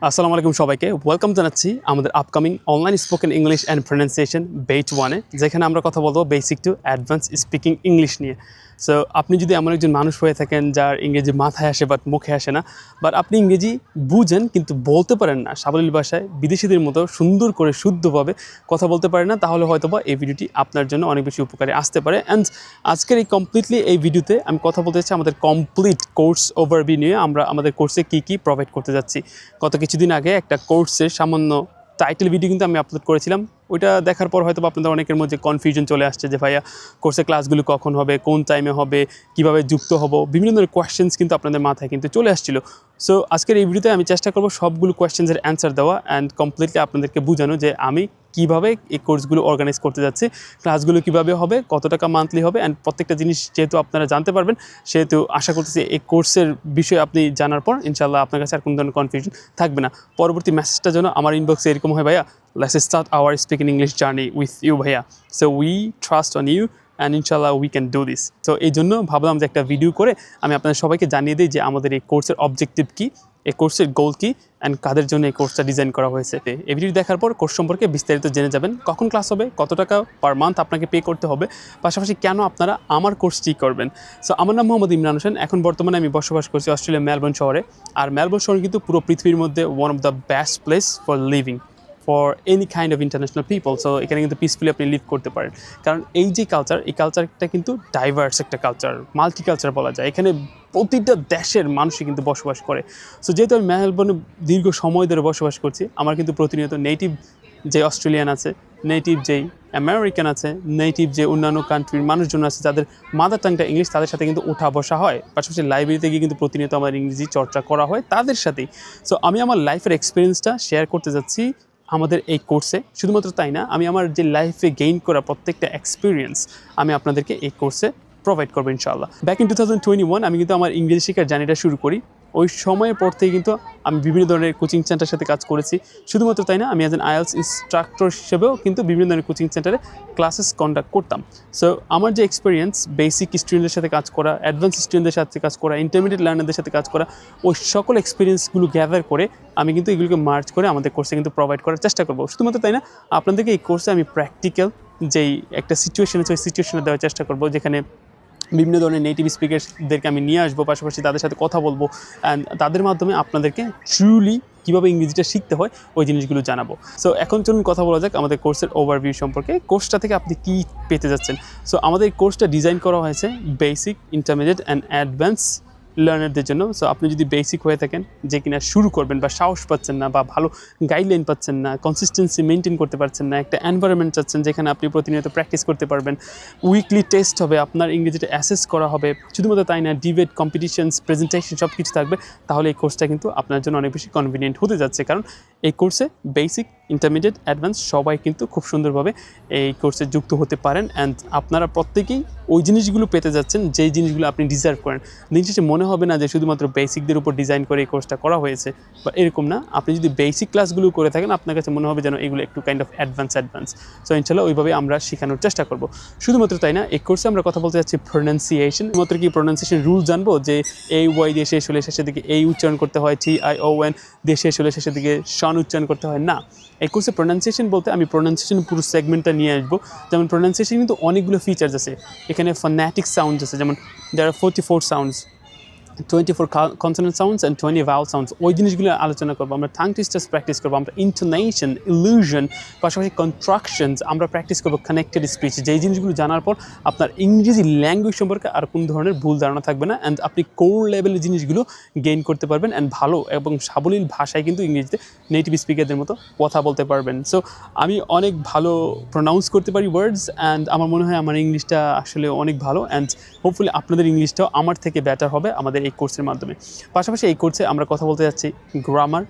আসসালামু আলাইকুম সবাইকে ওয়েলকাম জানাচ্ছি আমাদের upcoming online spoken English and pronunciation batch 1-এ যেখানে আমরা কথা বলবো basic to advance speaking English নিয়ে। সো আপনি যদি এমন একজন মানুষ হয়ে থাকেন যার ইংরেজি মাথায় আসে বাট মুখে আসে না, বাট আপনি ইংরেজি বুঝেন কিন্তু বলতে পারেন না সাবলীল ভাষায় বিদেশিদের মতো সুন্দর করে শুদ্ধভাবে কথা বলতে পারেন না, তাহলে হয়তোবা এই ভিডিওটি আপনার জন্য অনেক বেশি উপকারে আসতে পারে। অ্যান্ড আজকের এই ভিডিওতে আমি কথা বলতে চাচ্ছি আমাদের কমপ্লিট কোর্স ওভারভিউ নিয়ে। আমরা আমাদের কোর্সে কী কী প্রোভাইড করতে যাচ্ছি। গত কিছুদিন আগে একটা কোর্সের সামান্য টাইটেল ভিডিও কিন্তু আমি আপলোড করেছিলাম। ওইটা দেখার পর হয়তো আপনাদের অনেকের মধ্যে কনফিউশন চলে আসছে যে ভাইয়া কোর্সের ক্লাসগুলো কখন হবে, কোন টাইমে হবে, কিভাবে যুক্ত হব, বিভিন্ন ধরনের কোয়েশ্চেন্স কিন্তু আপনাদের মাথায় কিন্তু চলে আসছিল। সো আজকের এই ভিডিওতে আমি চেষ্টা করব সবগুলো কোয়েশ্চেন্সের অ্যান্সার দেওয়া অ্যান্ড কমপ্লিটলি আপনাদেরকে বোঝানো যে আমি কীভাবে এই কোর্সগুলো অর্গানাইজ করতে যাচ্ছি, ক্লাসগুলো কীভাবে হবে, কত টাকা মান্থলি হবে, অ্যান্ড প্রত্যেকটা জিনিস যেহেতু আপনারা জানতে পারবেন সেহেতু আশা করতেছি এই কোর্সের বিষয়ে আপনি জানার পর ইনশাআল্লাহ আপনার কাছে আর কোনো ধরনের কনফিউশন থাকবে না। পরবর্তী মেসেজটা যেন আমার ইনবক্সে এরকম হয়, ভাইয়া let's start our speaking English journey with you ভাইয়া, so we trust on you and inshallah we can do this. তো এই জন্য ভাবলাম যে একটা ভিডিও করে আমি আপনাদের সবাইকে জানিয়ে দিই যে আমাদের এই কোর্সের অবজেক্টিভ কী, এই কোর্সের গোল কী, অ্যান্ড কাদের জন্য এই কোর্সটা ডিজাইন করা হয়েছে। এই ভিডিও দেখার পর কোর্স সম্পর্কে বিস্তারিত জেনে যাবেন, কখন ক্লাস হবে, কত টাকা পার মান্থ আপনাকে পে করতে হবে, পাশাপাশি কেন আপনারা আমার কোর্সটি করবেন। সো আমার নাম মোহাম্মদ ইমরান হোসেন। এখন বর্তমানে আমি বসবাস করছি অস্ট্রেলিয়ার মেলবোর্ন শহরে। আর মেলবোর্ন শহর কিন্তু পুরো পৃথিবীর মধ্যে one of the best place for living for any kind of international people. So এখানে কিন্তু পিসফুলি আপনি লিভ করতে পারেন, কারণ এই যে কালচার, এই কালচারটা কিন্তু ডাইভার্স একটা কালচার, মাল্টি কালচার বলা যায়। এখানে প্রতিটা দেশের মানুষই কিন্তু বসবাস করে। সো যেহেতু আমি মেলবোর্নে দীর্ঘ সময় ধরে বসবাস করছি, আমার কিন্তু প্রতিনিয়ত নেটিভ যে অস্ট্রেলিয়ান আছে, নেটিভ যেই আমেরিকান আছে, নেটিভ যে অন্যান্য কান্ট্রির মানুষজন আছে যাদের মাদার টাংটা ইংলিশ, তাদের সাথে কিন্তু ওঠা বসা হয়। পাশাপাশি লাইব্রেরিতে গিয়ে কিন্তু প্রতিনিয়ত আমার ইংরেজি চর্চা করা হয় তাদের সাথেই। সো আমি আমার লাইফের এক্সপিরিয়েন্সটা শেয়ার করতে যাচ্ছি আমাদের এই কোর্সে। শুধুমাত্র তাই না, আমি আমার যে লাইফে গেইন করা প্রত্যেকটা এক্সপিরিয়েন্স আমি আপনাদেরকে এই কোর্সে প্রোভাইড করবো ইনশাআল্লাহ। ব্যাক ইন 2021 আমি কিন্তু আমার ইংরেজি শেখার জার্নিটা শুরু করি। ওই সময়ের পর থেকে কিন্তু আমি বিভিন্ন ধরনের কোচিং সেন্টারের সাথে কাজ করেছি। শুধুমাত্র তাই না, আমি অ্যাজ এন আইএলস ইনস্ট্রাক্টর হিসেবেও কিন্তু বিভিন্ন ধরনের কোচিং সেন্টারে ক্লাসেস কন্ডাক্ট করতাম। সো আমার যে এক্সপিরিয়েন্স, বেসিক স্টুডেন্টদের সাথে কাজ করা, অ্যাডভান্স স্টুডেন্টদের সাথে কাজ করা, ইন্টারমিডিয়েট লার্নারদের সাথে কাজ করা, ওই সকল এক্সপিরিয়েন্সগুলো গ্যাদার করে আমি কিন্তু এগুলোকে মার্চ করে আমাদের কোর্সে কিন্তু প্রোভাইড করার চেষ্টা করবো। শুধুমাত্র তাই না, আপনাদেরকে এই কোর্সে আমি প্র্যাকটিক্যাল যেই একটা সিচুয়েশন আছে ওই সিচুয়েশনে দেওয়ার চেষ্টা করবো, যেখানে বিভিন্ন ধরনের নেটিভ স্পিকারদেরকে আমি নিয়ে আসবো, পাশাপাশি তাদের সাথে কথা বলবো অ্যান্ড তাদের মাধ্যমে আপনাদেরকে ট্রুলি কীভাবে ইংরেজিটা শিখতে হয় ওই জিনিসগুলো জানাবো। সো এখন চলুন কথা বলা যাক আমাদের কোর্সের ওভারভিউ সম্পর্কে, কোর্সটা থেকে আপনি কী পেতে যাচ্ছেন। সো আমাদের এই কোর্সটা ডিজাইন করা হয়েছে বেসিক, ইন্টারমিডিয়েট অ্যান্ড অ্যাডভান্স লার্নারদের জন্য। সো আপনি যদি বেসিক হয়ে থাকেন, যে কিনা শুরু করবেন বা সাহস পাচ্ছেন না বা ভালো গাইডলাইন পাচ্ছেন না, কনসিস্টেন্সি মেনটেন করতে পারছেন না, একটা এনভায়রনমেন্ট চাচ্ছেন যেখানে আপনি প্রতিনিয়ত প্র্যাকটিস করতে পারবেন, উইকলি টেস্ট হবে, আপনার ইংরেজিটা অ্যাসেস করা হবে, শুধুমাত্র তাই না ডিবেট, কম্পিটিশনস, প্রেজেন্টেশন সব কিছু থাকবে, তাহলে এই কোর্সটা কিন্তু আপনার জন্য অনেক বেশি কনভিনিয়েন্ট হতে যাচ্ছে। কারণ এই কোর্সে বেসিক, ইন্টারমিডিয়েট, অ্যাডভান্স সবাই কিন্তু খুব সুন্দরভাবে এই কোর্সে যুক্ত হতে পারেন অ্যান্ড আপনারা প্রত্যেকেই ওই জিনিসগুলো পেতে যাচ্ছেন যেই জিনিসগুলো আপনি ডিজার্ভ করেন। দিন শেষে মনে হবে না যে শুধুমাত্র বেসিকদের উপর ডিজাইন করে এই কোর্সটা করা হয়েছে, বা এরকম না। আপনি যদি বেসিক ক্লাসগুলো করে থাকেন, আপনার কাছে মনে হবে যেন এগুলো একটু কাইন্ড অফ অ্যাডভান্স। সো ইনশাল্লাহ ওইভাবে আমরা শেখানোর চেষ্টা করব। শুধুমাত্র তাই না, এই কোর্সে আমরা কথা বলতে যাচ্ছি প্রোনাউন্সিয়েশন। মাত্র কি প্রোনাউন্সিয়েশন রুল জানবো, যে এই ওয়াই দিয়ে শেষ হলে শেষের দিকে এই উচ্চারণ করতে হয়, TION দিয়ে শেষ হলে শেষের দিকে শন উচ্চারণ করতে হয় না। এই কোর্সে প্রোনাউন্সিয়েশন বলতে আমি প্রোনাউন্সিয়েশন পুরো সেগমেন্টটা নিয়ে আসবো। যেমন প্রোনাউন্সিয়েশন কিন্তু অনেকগুলো ফিচার্স আছে, এখানে ফনেটিক সাউন্ডস আছে, যেমন there are 44 sounds, 24 consonant sounds and 20 Bhawal sounds. ওই জিনিসগুলো আলোচনা করবো আমরা। টাং টুইস্টার্স প্র্যাকটিস করবো আমরা, ইন্টোনেশন, ইলিউশন, পাশাপাশি কন্ট্রাকশনস আমরা প্র্যাকটিস করবো, কানেক্টেড স্পিচ। যেই জিনিসগুলো জানার পর আপনার ইংরেজি ল্যাঙ্গুয়েজ সম্পর্কে আর কোনো ধরনের ভুল ধারণা থাকবে না অ্যান্ড আপনি কোর লেভেলের জিনিসগুলো গেইন করতে পারবেন অ্যান্ড ভালো এবং সাবলীল ভাষায় কিন্তু ইংরেজিতে নেটিভ স্পিকারদের মতো কথা বলতে পারবেন। সো আমি অনেক ভালো প্রোনাউন্স করতে পারি ওয়ার্ডস অ্যান্ড আমার মনে হয় আমার ইংলিশটা আসলে অনেক ভালো অ্যান্ড হোপফুলি আপনাদের ইংলিশটাও আমার থেকে বেটার হবে আমাদের এই কোর্সের মাধ্যমে। পাশাপাশি এই কোর্সে আমরা কথা বলতে যাচ্ছি গ্রামার,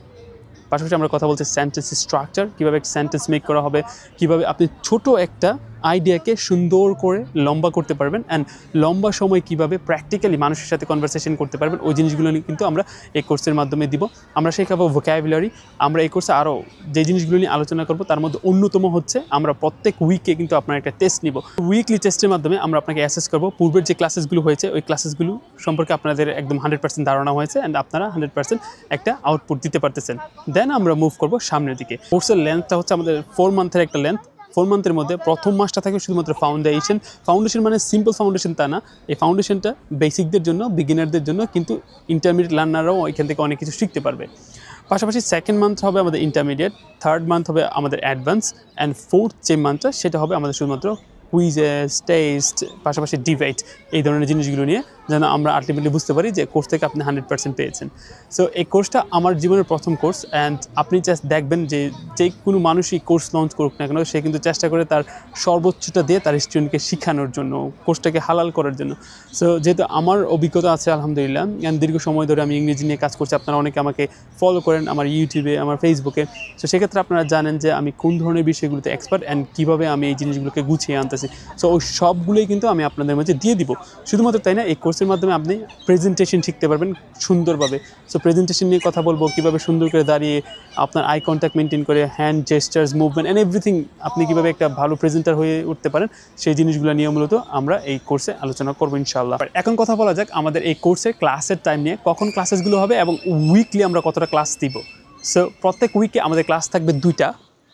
পাশাপাশি আমরা কথা বলছি সেন্টেন্স স্ট্রাকচার, কীভাবে একটা সেন্টেন্স মেক করা হবে, কীভাবে আপনি ছোট একটা আইডিয়াকে সুন্দর করে লম্বা করতে পারবেন অ্যান্ড লম্বা সময় কীভাবে প্র্যাকটিক্যালি মানুষের সাথে কনভারসেশন করতে পারবেন ওই জিনিসগুলো নিয়ে কিন্তু আমরা এই কোর্সের মাধ্যমে দিব। আমরা শেখাবো ভোক্যাবুলারি। আমরা এই কোর্সে আরও যে জিনিসগুলো নিয়ে আলোচনা করবো তার মধ্যে অন্যতম হচ্ছে আমরা প্রত্যেক উইকে কিন্তু আপনার একটা টেস্ট নিব। উইকলি টেস্টের মাধ্যমে আমরা আপনাকে অ্যাসেস করবো পূর্বের যে ক্লাসেসগুলো হয়েছে ওই ক্লাসেসগুলো সম্পর্কে আপনাদের একদম 100% ধারণা হয়েছে অ্যান্ড আপনারা 100% একটা আউটপুট দিতে পারতেছেন। দেন আমরা মুভ করবো সামনের দিকে। কোর্সের লেন্থটা হচ্ছে আমাদের 4 মান্থের একটা লেন্থ। 4 মান্থের মধ্যে প্রথম মাসটা থাকে শুধুমাত্র ফাউন্ডেশন মানে সিম্পল ফাউন্ডেশন তা না, এই ফাউন্ডেশনটা বেসিকদের জন্য, বিগিনারদের জন্য, কিন্তু ইন্টারমিডিয়েট লার্নাররাও এখান থেকে অনেক কিছু শিখতে পারবে। পাশাপাশি সেকেন্ড মান্থ হবে আমাদের ইন্টারমিডিয়েট, থার্ড মান্থ হবে আমাদের অ্যাডভান্স অ্যান্ড ফোর্থ যে মান্থটা সেটা হবে আমাদের শুধুমাত্র কুইজেস, টেস্ট, পাশাপাশি ডিবেট, এই ধরনের জিনিসগুলো নিয়ে যেন আমরা আলটিমেটলি বুঝতে পারি যে কোর্স থেকে আপনি 100% পেয়েছেন। সো এই কোর্সটা আমার জীবনের প্রথম কোর্স অ্যান্ড আপনি জাস্ট দেখবেন যে কোনো মানুষই কোর্স লঞ্চ করুক না কেন সে কিন্তু চেষ্টা করে তার সর্বোচ্চটা দিয়ে তার স্টুডেন্টকে শেখানোর জন্য, কোর্সটাকে হালাল করার জন্য। সো যেহেতু আমার অভিজ্ঞতা আছে আলহামদুলিল্লাহ অ্যান্ড দীর্ঘ সময় ধরে আমি ইংরেজি নিয়ে কাজ করছি, আপনারা অনেকে আমাকে ফলো করেন আমার ইউটিউবে, আমার ফেসবুকে। সো সেক্ষেত্রে আপনারা জানেন যে আমি কোন ধরনের বিষয়গুলোতে এক্সপার্ট অ্যান্ড কীভাবে আমি এই জিনিসগুলোকে গুছিয়ে আনতেছি। সো ওই সবগুলোই কিন্তু আমি আপনাদের মাঝে দিয়ে দিব। শুধুমাত্র তাই না, এই কোর্সের মাধ্যমে আপনি প্রেজেন্টেশন শিখতে পারবেন সুন্দরভাবে। সো প্রেজেন্টেশন নিয়ে কথা বলবো, কীভাবে সুন্দর করে দাঁড়িয়ে আপনার আই কন্ট্যাক্ট মেনটেন করে hand gestures, movement and everything আপনি কীভাবে একটা ভালো প্রেজেন্টার হয়ে উঠতে পারেন সেই জিনিসগুলো নিয়ে মূলত আমরা এই কোর্সে আলোচনা করবো ইনশাআল্লাহ। এখন কথা বলা যাক আমাদের এই কোর্সের ক্লাসের টাইম নিয়ে, কখন ক্লাসেসগুলো হবে এবং উইকলি আমরা কতটা ক্লাস দিব। সো প্রত্যেক উইকে আমাদের ক্লাস থাকবে 2টা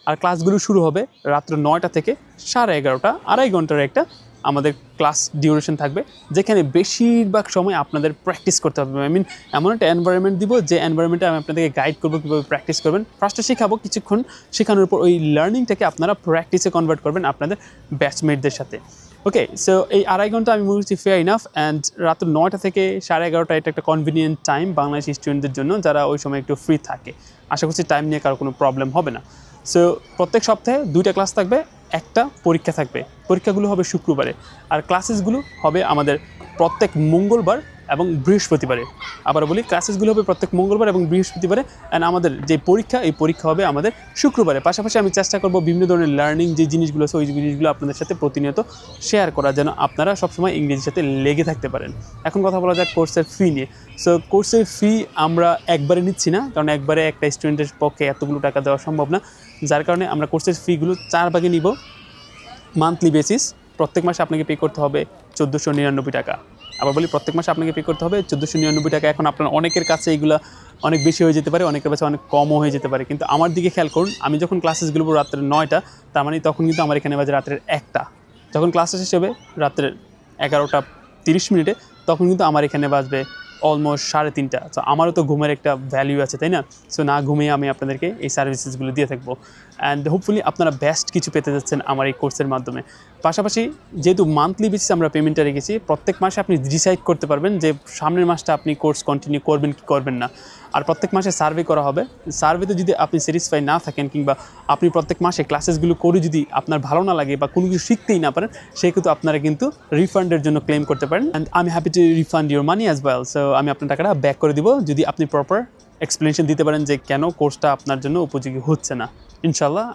আর ক্লাসগুলো শুরু হবে রাত্র 9টা থেকে 11:30, 2.5 ঘন্টার একটা আমাদের ক্লাস ডিউরেশন থাকবে, যেখানে বেশিরভাগ সময় আপনাদের প্র্যাকটিস করতে হবে। আই মিন এমন একটা এনভায়রনমেন্ট দিব যে এনভায়রনমেন্টে আমি আপনাদেরকে গাইড করবো কীভাবে প্র্যাকটিস করবেন। ফার্স্টে শেখাবো, কিছুক্ষণ শেখানোর পর ওই লার্নিংটাকে আপনারা প্র্যাকটিসে কনভার্ট করবেন আপনাদের ব্যাচমেটদের সাথে। ওকে, সো এই 2.5 ঘন্টা আমি মনে করছি ফেয়ার ইনাফ অ্যান্ড রাত 9টা থেকে 11:30 এটা একটা কনভিনিয়েন্ট টাইম বাংলাদেশি স্টুডেন্টদের জন্য যারা ওই সময় একটু ফ্রি থাকে। আশা করছি টাইম নিয়ে কারো কোনো প্রবলেম হবে না। সো প্রত্যেক সপ্তাহে 2টা ক্লাস থাকবে, একটা পরীক্ষা থাকবে। পরীক্ষাগুলো হবে শুক্রবারে আর ক্লাসেসগুলো হবে আমাদের প্রত্যেক মঙ্গলবার এবং বৃহস্পতিবারে। আবার বলি, ক্লাসেসগুলো হবে প্রত্যেক মঙ্গলবার এবং বৃহস্পতিবারে অ্যান্ড আমাদের যে পরীক্ষা এই পরীক্ষা হবে আমাদের শুক্রবারে। পাশাপাশি আমি চেষ্টা করব বিভিন্ন ধরনের লার্নিং যে জিনিসগুলো আছে ওই জিনিসগুলো আপনাদের সাথে প্রতিনিয়ত শেয়ার করা, যেন আপনারা সবসময় ইংরেজির সাথে লেগে থাকতে পারেন। এখন কথা বলা যাক কোর্সের ফি নিয়ে। সো কোর্সের ফি আমরা একবারে নিচ্ছি না, কারণ একবারে একটা স্টুডেন্টের পক্ষে এতগুলো টাকা দেওয়া সম্ভব না, যার কারণে আমরা কোর্সের ফিগুলো 4 ভাগে নিব। মান্থলি বেসিস, প্রত্যেক মাসে আপনাকে পে করতে হবে 1499 টাকা। আবার বলি, প্রত্যেক মাসে আপনাকে পে করতে হবে 1499 টাকা। এখন আপনার অনেকের কাছে এইগুলো অনেক বেশি হয়ে যেতে পারে, অনেকের কাছে অনেক কমও হয়ে যেতে পারে, কিন্তু আমার দিকে খেয়াল করুন, আমি যখন ক্লাসেসগুলো রাত্রে 9টা, তার মানে তখন কিন্তু আমার এখানে বাজে রাত্রের 1টা। যখন ক্লাসেস শেষ হবে রাত্রের 11:30 তখন কিন্তু আমার এখানে বাজবে অলমোস্ট 3:30। তো আমারও তো ঘুমের একটা ভ্যালিউ আছে, তাই না? সো না ঘুমিয়ে আমি আপনাদেরকে এই সার্ভিসেসগুলো দিয়ে থাকবো অ্যান্ড হোপফুলি আপনারা বেস্ট কিছু পেতে যাচ্ছেন আমার এই কোর্সের মাধ্যমে। পাশাপাশি যেহেতু মান্থলি বেসিস আমরা পেমেন্টটা রেখেছি, প্রত্যেক মাসে আপনি ডিসাইড করতে পারবেন যে সামনের মাসটা আপনি কোর্স কন্টিনিউ করবেন কি করবেন না। আর প্রত্যেক মাসে সার্ভে করা হবে। সার্ভেতে যদি আপনি স্যাটিসফাই না থাকেন কিংবা আপনি প্রত্যেক মাসে ক্লাসেসগুলো করে যদি আপনার ভালো না লাগে বা কোনো কিছু শিখতেই না পারেন, সেক্ষেত্রে আপনারা কিন্তু রিফান্ডের জন্য ক্লেম করতে পারেন অ্যান্ড আমি happy to refund your money as well. So আমি আপনার টাকাটা ব্যাক করে দিব যদি আপনি প্রপার এক্সপ্লেনেশন দিতে পারেন যে কেন কোর্সটা আপনার জন্য উপযোগী হচ্ছে না। ইনশাল্লাহ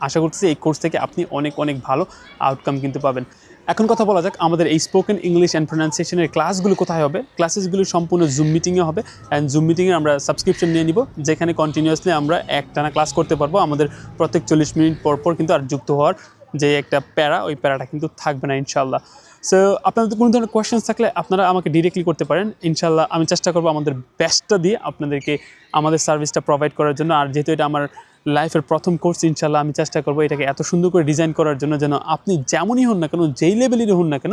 আশা করতেছি এই কোর্স থেকে আপনি অনেক অনেক ভালো আউটকাম কিন্তু পাবেন। এখন কথা বলা যাক আমাদের এই স্পোকেন ইংলিশ অ্যান্ড প্রোনাউন্সিয়েশনের ক্লাসগুলো কোথায় হবে। ক্লাসেসগুলো সম্পূর্ণ জুম মিটিংয়ে হবে অ্যান্ড জুম মিটিংয়ে আমরা সাবস্ক্রিপশন নিয়ে নিব, যেখানে কন্টিনিউয়াসলি আমরা একটানা ক্লাস করতে পারবো। আমাদের প্রত্যেক 40 মিনিট পর কিন্তু আর যুক্ত হওয়ার যে একটা প্যারা, ওই প্যারাটা কিন্তু থাকবে না ইনশাল্লাহ। সো আপনাদের কোনো ধরনের কোয়েশ্চেন্স থাকলে আপনারা আমাকে ডিরেক্টলি করতে পারেন। ইনশাল্লাহ আমি চেষ্টা করবো আমাদের বেস্টটা দিয়ে আপনাদেরকে আমাদের সার্ভিসটা প্রোভাইড করার জন্য। আর যেহেতু এটা আমার লাইফের প্রথম কোর্স, ইনশাল্লাহ আমি চেষ্টা করবো এটাকে এত সুন্দর করে ডিজাইন করার জন্য যেন আপনি যেমনই হন না কেন, যেই লেভেলেরই হন না কেন,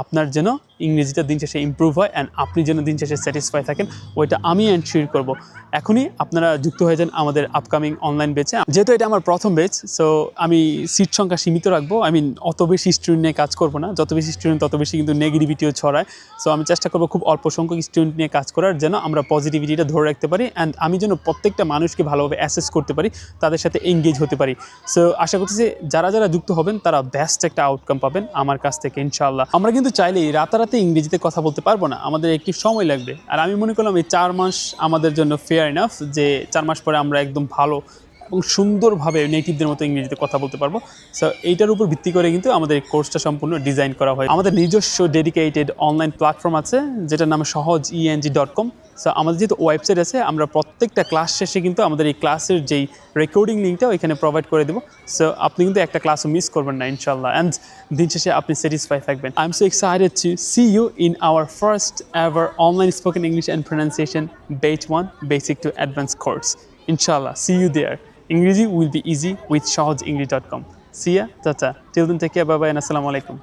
আপনার যেন ইংরেজিটা দিন শেষে ইম্প্রুভ হয় অ্যান্ড আপনি যেন দিন শেষে স্যাটিসফাই থাকেন, ওইটা আমি এনশিওর করবো। এখনই আপনারা যুক্ত হয়ে যান আমাদের আপকামিং অনলাইন ব্যাচে। যেহেতু এটা আমার প্রথম ব্যাচ, সো আমি সিট সংখ্যা সীমিত রাখবো। আই মিন অত বেশি স্টুডেন্ট নিয়ে কাজ করবো না, যত বেশি স্টুডেন্ট তত বেশি কিন্তু নেগেটিভিটিও ছড়ায়। সো আমি চেষ্টা করবো খুব অল্প সংখ্যক স্টুডেন্ট নিয়ে কাজ করার, যেন আমরা পজিটিভিটিটা ধরে রাখতে পারি অ্যান্ড আমি যেন প্রত্যেকটা মানুষকে ভালোভাবে অ্যাসেস করতে পারি, তাদের সাথে এঙ্গেজ হতে পারি। সো আশা করতেছি যারা যারা যুক্ত হবেন তারা বেস্ট একটা আউটকাম পাবেন আমার কাছ থেকে ইনশাআল্লাহ। আমরা কিন্তু চাইলেই রাতারাতি ইংরেজিতে কথা বলতে পারবো না, আমাদের একটি সময় লাগবে। আর আমি মনে করলাম এই 4 মাস আমাদের জন্য ফেয়ার ইনাফ, যে 4 মাস পরে আমরা একদম ভালো এবং সুন্দরভাবে নেটিভদের মতো ইংরেজিতে কথা বলতে পারবো। সো এইটার উপর ভিত্তি করে কিন্তু আমাদের এই কোর্সটা সম্পূর্ণ ডিজাইন করা হয়। আমাদের নিজস্ব ডেডিকেটেড অনলাইন প্ল্যাটফর্ম আছে যেটার নাম সহজ-eng.com। সো আমাদের যেহেতু ওয়েবসাইট আছে, আমরা প্রত্যেকটা ক্লাস শেষে কিন্তু আমাদের এই ক্লাসের যেই রেকর্ডিং লিঙ্কটাও এখানে প্রোভাইড করে দেবো। সো আপনি কিন্তু একটা ক্লাসও মিস করবেন না ইনশাল্লাহ, অ্যান্ড দিন শেষে আপনি স্যাটিসফাই থাকবেন। I am so excited to see you in our first ever online spoken English and pronunciation batch 1 basic to advance course. ইনশাল্লাহ, see you there. English will be easy with সহজ-english.com. See ya, tata. Till then, take care, bye bye, and assalamu alaikum.